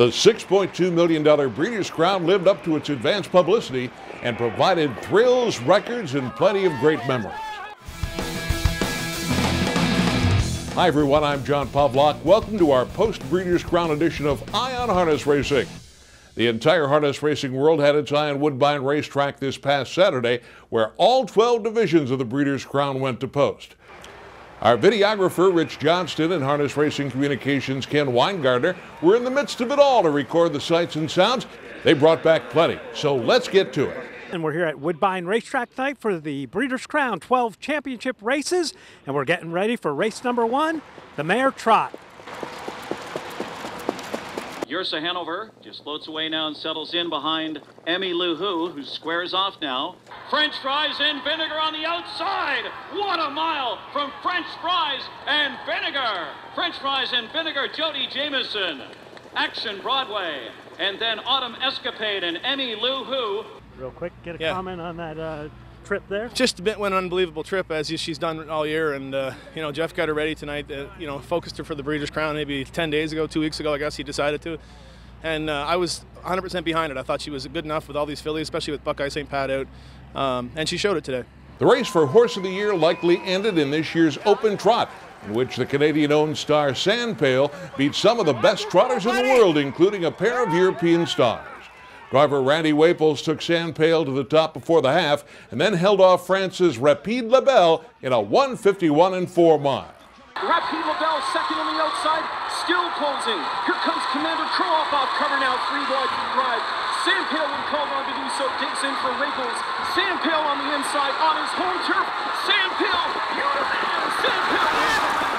The $6.2 million Breeders' Crown lived up to its advanced publicity and provided thrills, records, and plenty of great memories. Hi everyone, I'm John Pavlak. Welcome to our post-Breeders' Crown edition of Eye on Harness Racing. The entire harness racing world had its eye on Woodbine Racetrack this past Saturday, where all 12 divisions of the Breeders' Crown went to post. Our videographer, Rich Johnston, and Harness Racing Communications' Ken Weingardner were in the midst of it all to record the sights and sounds. They brought back plenty, so let's get to it. And we're here at Woodbine Racetrack tonight for the Breeders' Crown 12 Championship races, and we're getting ready for race number 1, the Mare Trot. Ursa Hanover just floats away now and settles in behind Emmy Lou who squares off now. French Fries and Vinegar on the outside. What a mile from French Fries and Vinegar. French Fries and Vinegar, Jody Jameson. Action Broadway. And then Autumn Escapade and Emmy Lou Real quick, get a comment on that trip there. Just a bit of an unbelievable trip, as she's done all year, and Jeff got her ready tonight. Focused her for the Breeders' Crown maybe 10 days ago, 2 weeks ago, I guess he decided to, and I was 100% behind it. I thought she was good enough with all these fillies, especially with Buckeye St. Pat out, and she showed it today. The race for Horse of the Year likely ended in this year's Open Trot, in which the Canadian-owned star Sandpail beat some of the best trotters in the world, including a pair of European stars. Driver Randy Waples took Sandpail to the top before the half and then held off France's Rapide Labelle in a 1:51 and 4 mile. Rapide Labelle second on the outside, still closing. Here comes Commander Crow off cover now, 3 wide from the ride. Sandpail, when called on to do so, digs in for Waples. Sandpail on the inside on his home turf. Sandpail, you're the man! Sandpail wins the race.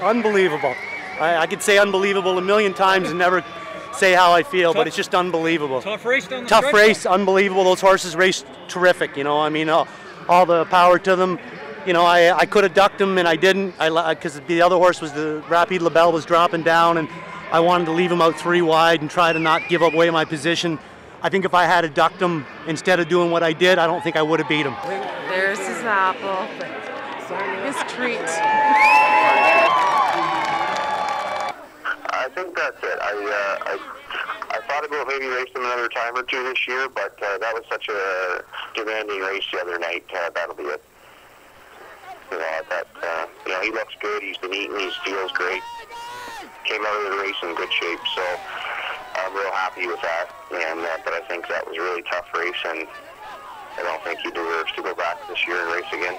Unbelievable. I could say unbelievable a million times and never say how I feel, but it's just unbelievable. Tough race down the Tough race, unbelievable. Those horses raced terrific, I mean, all the power to them. I could have ducked them and I didn't, because the other horse was the Rapide Labelle was dropping down, and I wanted to leave him out 3 wide and try to not give away my position. I think if I had ducked him instead of doing what I did, I don't think I would have beat him. There's his apple, his treat. I think that's it. I thought about maybe racing another time or two this year, but that was such a demanding race the other night. That'll be it. He looks good. He's been eating. He feels great. Came out of the race in good shape, so I'm real happy with that. And but I think that was a really tough race, and I don't think he deserves to go back this year and race again.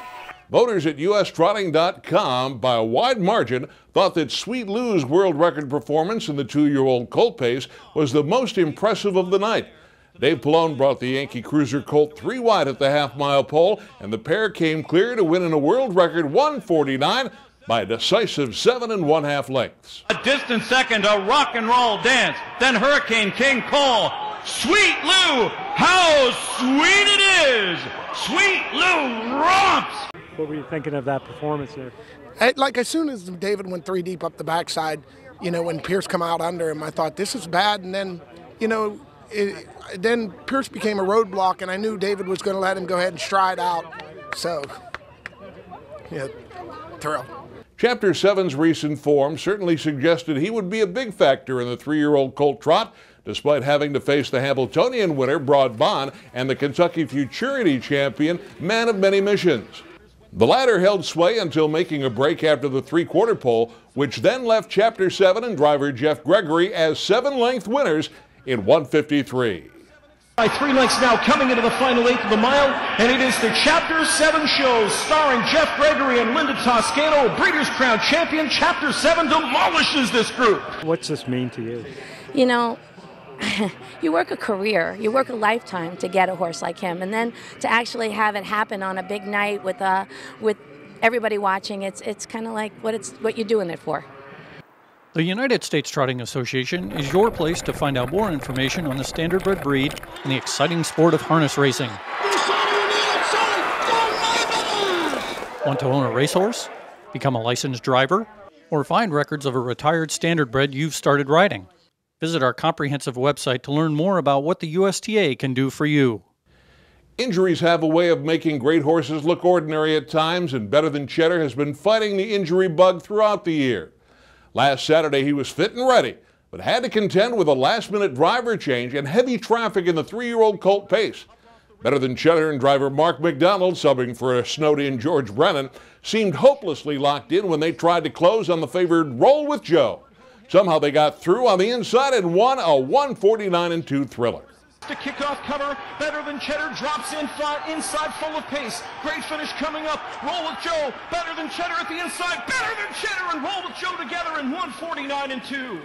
Voters at ustrotting.com, by a wide margin, thought that Sweet Lou's world record performance in the 2-year-old colt pace was the most impressive of the night. Dave Pallone brought the Yankee Cruiser colt 3 wide at the half-mile pole, and the pair came clear to win in a world record 149 by a decisive 7 1/2 lengths. A distant second, a rock and roll dance. Then Hurricane King Cole. Sweet Lou, how sweet it is! Sweet Lou romps! What were you thinking of that performance there? As soon as David went 3 deep up the backside, when Pierce come out under him, I thought this is bad. And then, then Pierce became a roadblock, and I knew David was going to let him go ahead and stride out. So, thrill. Chapter 7's recent form certainly suggested he would be a big factor in the 3-year-old colt trot, despite having to face the Hamiltonian winner, Broad Bond, and the Kentucky Futurity champion, Man of Many Missions. The latter held sway until making a break after the 3/4 pole, which then left Chapter 7 and driver Jeff Gregory as 7-length winners in 1:53. By 3 lengths now, coming into the final 8th of the mile, and it is the Chapter 7 show starring Jeff Gregory and Linda Toscano, Breeders' Crown champion. Chapter 7 demolishes this group. What's this mean to you? You work a career, you work a lifetime to get a horse like him, and then to actually have it happen on a big night with everybody watching, it's kind of like what you're doing it for. The United States Trotting Association is your place to find out more information on the standardbred breed and the exciting sport of harness racing. Want to own a racehorse, become a licensed driver, or find records of a retired standardbred you've started riding? Visit our comprehensive website to learn more about what the USTA can do for you. Injuries have a way of making great horses look ordinary at times, and Better Than Cheddar has been fighting the injury bug throughout the year. Last Saturday he was fit and ready, but had to contend with a last-minute driver change and heavy traffic in the 3-year-old colt Pace. Better Than Cheddar and driver Mark McDonald, subbing for a snowed-in George Brennan, seemed hopelessly locked in when they tried to close on the favored Roll with Joe. Somehow they got through on the inside and won a 149-2 thriller. To kick off cover, Better Than Cheddar drops in front, inside full of pace. Great finish coming up. Roll with Joe. Better Than Cheddar at the inside. Better Than Cheddar and Roll with Joe together in 149-2.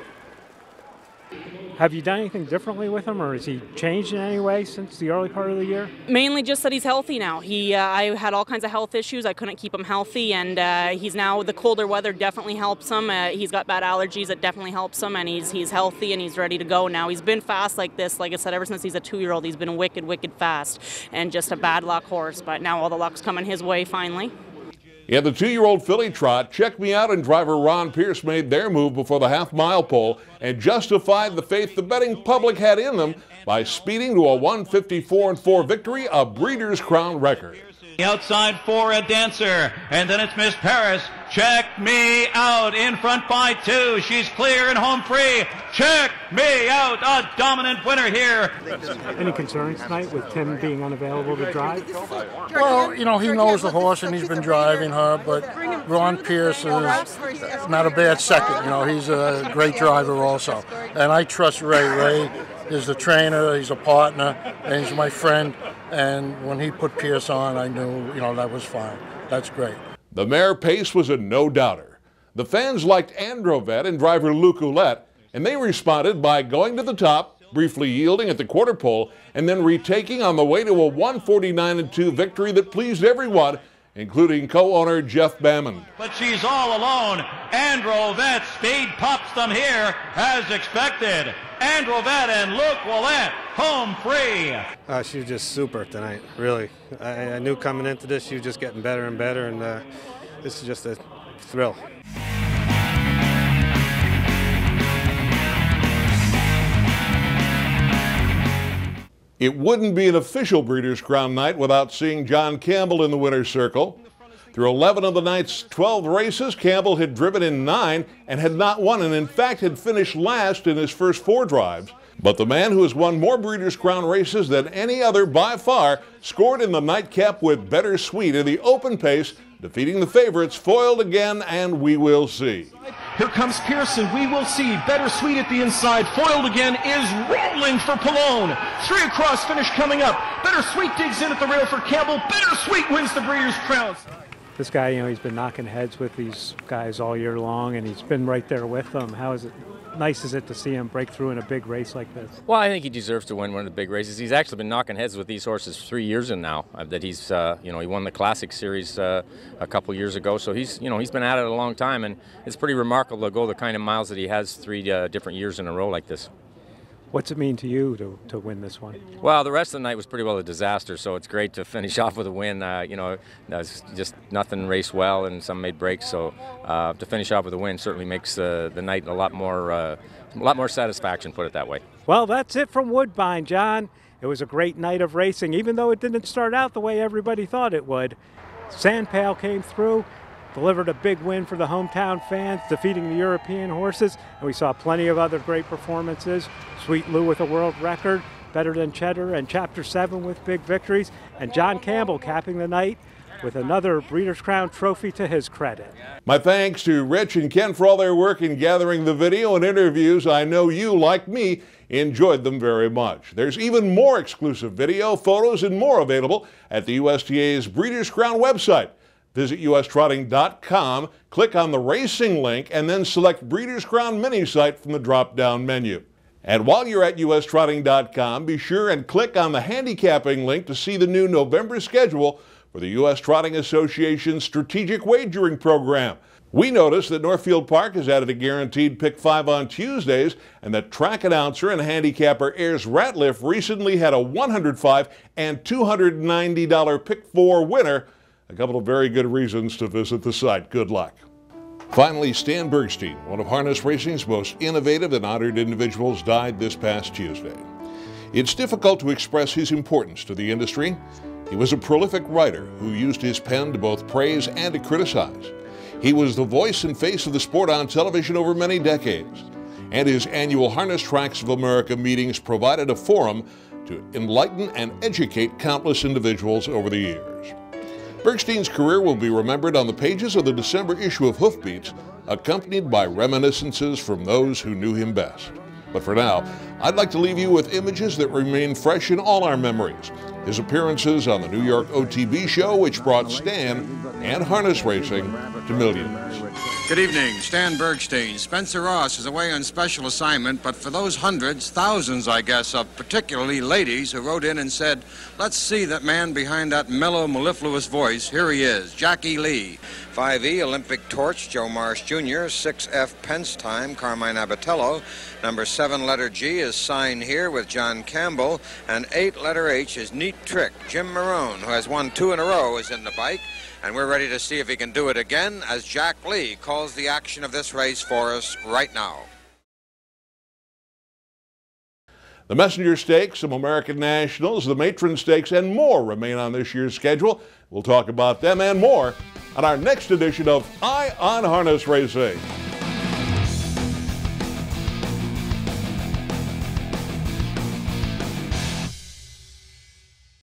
Have you done anything differently with him, or has he changed in any way since the early part of the year? Mainly just that he's healthy now. I had all kinds of health issues. I couldn't keep him healthy, and he's now, the colder weather definitely helps him. He's got bad allergies, that definitely helps him, and he's healthy and he's ready to go now. He's been fast like this, like I said, ever since he's a 2-year-old. He's been wicked, wicked fast, and just a bad luck horse, but now all the luck's coming his way finally. In the 2-year-old filly trot, Check Me Out and driver Ron Pierce made their move before the half-mile pole and justified the faith the betting public had in them by speeding to a 154-4 victory, a Breeders' Crown record. Outside for a Dancer, and then it's Miss Paris. Check Me Out in front by 2. She's clear and home free. Check Me Out, a dominant winner here. Any concerns tonight with Tim being unavailable to drive? Well, you know, he knows the horse and he's been driving her, but Ron Pierce is not a bad second. You know, he's a great driver also. And I trust Ray. Ray is the trainer, he's a partner, and he's my friend. And when he put Pierce on, I knew, you know, that was fine. That's great. The mare Pace was a no-doubter. The fans liked Androvet and driver Luc Ouellette, and they responded by going to the top, briefly yielding at the quarter pole, and then retaking on the way to a 149-2 victory that pleased everyone, including co-owner Jeff Bammond. But she's all alone. Androvet speed pops them here as expected. Androvet and Luc Ouellette home free. She was just super tonight, really. I knew coming into this she was just getting better and better, and this is just a thrill. It wouldn't be an official Breeders' Crown night without seeing John Campbell in the winner's circle. Through 11 of the night's 12 races, Campbell had driven in 9 and had not won, and in fact had finished last in his first 4 drives. But the man who has won more Breeders' Crown races than any other by far scored in the nightcap with Better Sweet in the open pace, defeating the favorites, Foiled Again, and We Will See. Here comes Pearson. We Will See. Better Sweet at the inside. Foiled Again is rolling for Pallone. 3 across finish coming up. Better Sweet digs in at the rail for Campbell. Better Sweet wins the Breeders' Crown. This guy, you know, he's been knocking heads with these guys all year long, and he's been right there with them. How nice is it to see him break through in a big race like this? Well, I think he deserves to win one of the big races. He's actually been knocking heads with these horses 3 years in now. That he's, you know, he won the Classic Series a couple years ago, so he's, you know, he's been at it a long time, and it's pretty remarkable to go the kind of miles that he has 3 different years in a row like this. What's it mean to you to win this one? Well, the rest of the night was pretty well a disaster, so it's great to finish off with a win. You know, just nothing raced well and some made breaks, so to finish off with a win certainly makes the night a lot more satisfaction, put it that way. Well, that's it from Woodbine, John. It was a great night of racing, even though it didn't start out the way everybody thought it would. Sandpail came through, delivered a big win for the hometown fans, defeating the European horses, and we saw plenty of other great performances. Sweet Lou with a world record, Better Than Cheddar, and Chapter 7 with big victories, and John Campbell capping the night with another Breeders' Crown trophy to his credit. My thanks to Rich and Ken for all their work in gathering the video and interviews. I know you, like me, enjoyed them very much. There's even more exclusive video, photos, and more available at the USTA's Breeders' Crown website. Visit ustrotting.com, click on the racing link, and then select Breeders' Crown mini site from the drop-down menu. And while you're at ustrotting.com, be sure and click on the handicapping link to see the new November schedule for the U.S. Trotting Association's strategic wagering program. We noticed that Northfield Park has added a guaranteed pick 5 on Tuesdays, and that track announcer and handicapper Ayers Ratliff recently had a $105 and $290 pick 4 winner. A couple of very good reasons to visit the site. Good luck. Finally, Stan Bergstein, one of harness racing's most innovative and honored individuals, died this past Tuesday. It's difficult to express his importance to the industry. He was a prolific writer who used his pen to both praise and to criticize. He was the voice and face of the sport on television over many decades, and his annual Harness Tracks of America meetings provided a forum to enlighten and educate countless individuals over the years. Bergstein's career will be remembered on the pages of the December issue of Hoofbeats, accompanied by reminiscences from those who knew him best. But for now, I'd like to leave you with images that remain fresh in all our memories. His appearances on the New York OTB show, which brought Stan and harness racing to millions. Good evening, Stan Bergstein. Spencer Ross is away on special assignment, but for those hundreds, thousands, I guess, of particularly ladies who wrote in and said, let's see that man behind that mellow, mellifluous voice. Here he is, Jackie Lee. 5E, Olympic Torch, Joe Marsh Jr., 6F, Pence Time, Carmine Abatello. Number 7, letter G, is Sign Here with John Campbell. And 8, letter H, is Neat Trick. Jim Marone, who has won 2 in a row, is in the bike. And we're ready to see if he can do it again as Jack Lee calls the action of this race for us right now. The Messenger Stakes, some American Nationals, the Matron Stakes, and more remain on this year's schedule. We'll talk about them and more on our next edition of Eye on Harness Racing.